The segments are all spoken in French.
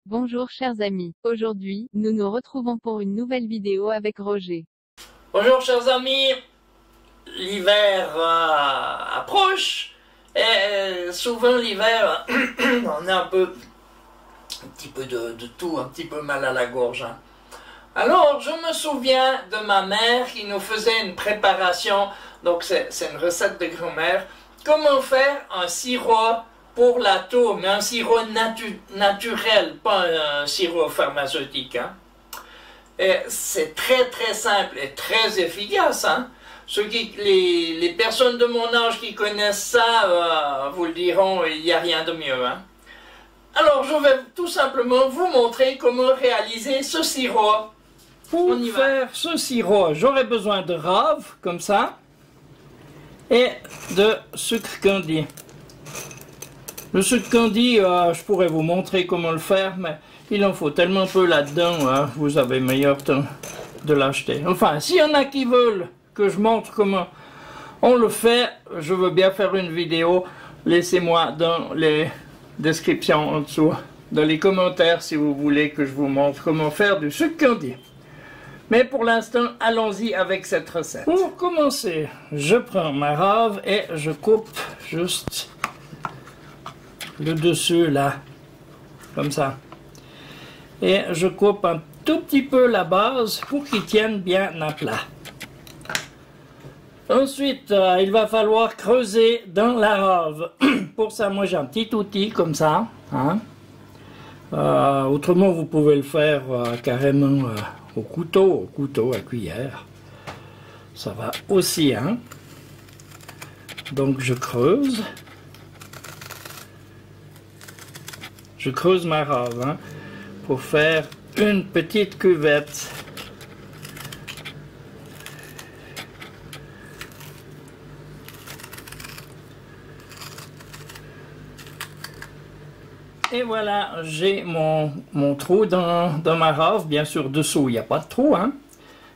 Bonjour chers amis, aujourd'hui, nous nous retrouvons pour une nouvelle vidéo avec Roger. Bonjour chers amis, l'hiver approche et souvent l'hiver on a un petit peu de tout, un petit peu mal à la gorge. Hein. Alors je me souviens de ma mère qui nous faisait une préparation, donc c'est une recette de grand-mère, comment faire un sirop pour la toux, mais un sirop naturel, pas un sirop pharmaceutique. Hein. Et c'est très simple et très efficace. Hein. Les personnes de mon âge qui connaissent ça vous le diront, il n'y a rien de mieux. Hein. Alors je vais tout simplement vous montrer comment réaliser ce sirop. Pour faire ce sirop, j'aurai besoin de rave, comme ça, et de sucre candi. Le sucre candi, je pourrais vous montrer comment le faire, mais il en faut tellement peu là-dedans, hein, vous avez meilleur temps de l'acheter. Enfin, s'il y en a qui veulent que je montre comment on le fait, je veux bien faire une vidéo. Laissez-moi dans les descriptions en dessous, dans les commentaires, si vous voulez que je vous montre comment faire du sucre candi. Mais pour l'instant, allons-y avec cette recette. Pour commencer, je prends ma rave et je coupe juste le dessus là, comme ça. Et je coupe un tout petit peu la base pour qu'il tienne bien à plat. Ensuite, il va falloir creuser dans la rave. Pour ça, moi j'ai un petit outil comme ça. Hein. Autrement, vous pouvez le faire carrément au couteau, à cuillère. Ça va aussi. Hein. Donc je creuse. Je creuse ma rave hein, pour faire une petite cuvette. Et voilà, j'ai mon trou dans ma rave. Bien sûr, dessous, il n'y a pas de trou. Hein.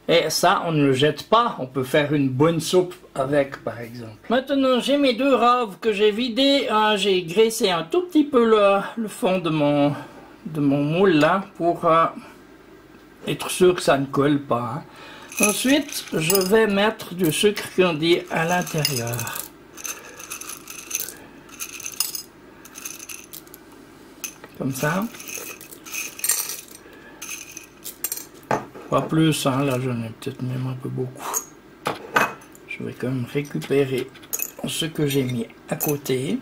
Et ça, on ne le jette pas. On peut faire une bonne soupe avec, par exemple. Maintenant, j'ai mes deux raves que j'ai vidées. J'ai graissé un tout petit peu le fond de mon moule là pour être sûr que ça ne colle pas. Hein. Ensuite, je vais mettre du sucre candi à l'intérieur. Comme ça. Pas plus, hein, là j'en ai peut-être même un peu beaucoup. Je vais quand même récupérer ce que j'ai mis à côté.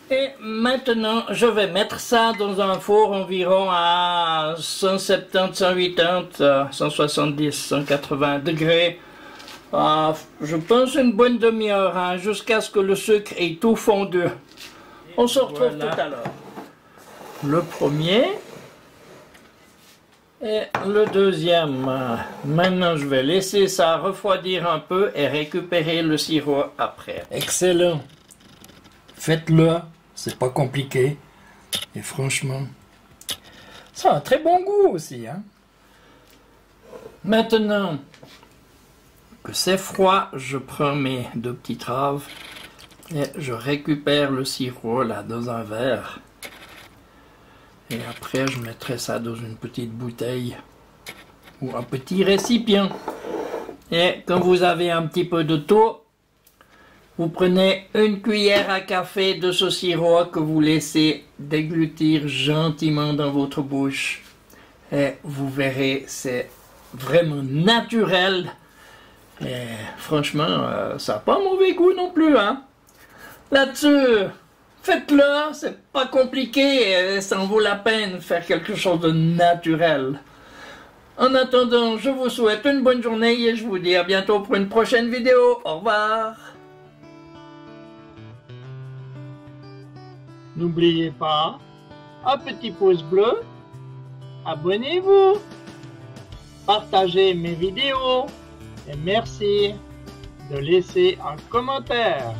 Et maintenant, je vais mettre ça dans un four environ à 170, 180, 170, 180 degrés. Je pense une bonne demi-heure, hein, jusqu'à ce que le sucre ait tout fondu. On se retrouve tout à l'heure. Le premier et le deuxième. Maintenant, je vais laisser ça refroidir un peu et récupérer le sirop après. Excellent. Faites-le, c'est pas compliqué. Et franchement, ça a un très bon goût aussi. Hein? Maintenant que c'est froid, je prends mes deux petites raves et je récupère le sirop là dans un verre. Et après, je mettrai ça dans une petite bouteille ou un petit récipient. Et quand vous avez un petit peu de tout, vous prenez une cuillère à café de ce sirop que vous laissez déglutir gentiment dans votre bouche. Et vous verrez, c'est vraiment naturel. Et franchement, ça n'a pas un mauvais goût non plus. Hein. Là-dessus, faites-le, c'est pas compliqué et ça en vaut la peine de faire quelque chose de naturel. En attendant, je vous souhaite une bonne journée et je vous dis à bientôt pour une prochaine vidéo. Au revoir. N'oubliez pas, un petit pouce bleu, abonnez-vous, partagez mes vidéos et merci de laisser un commentaire.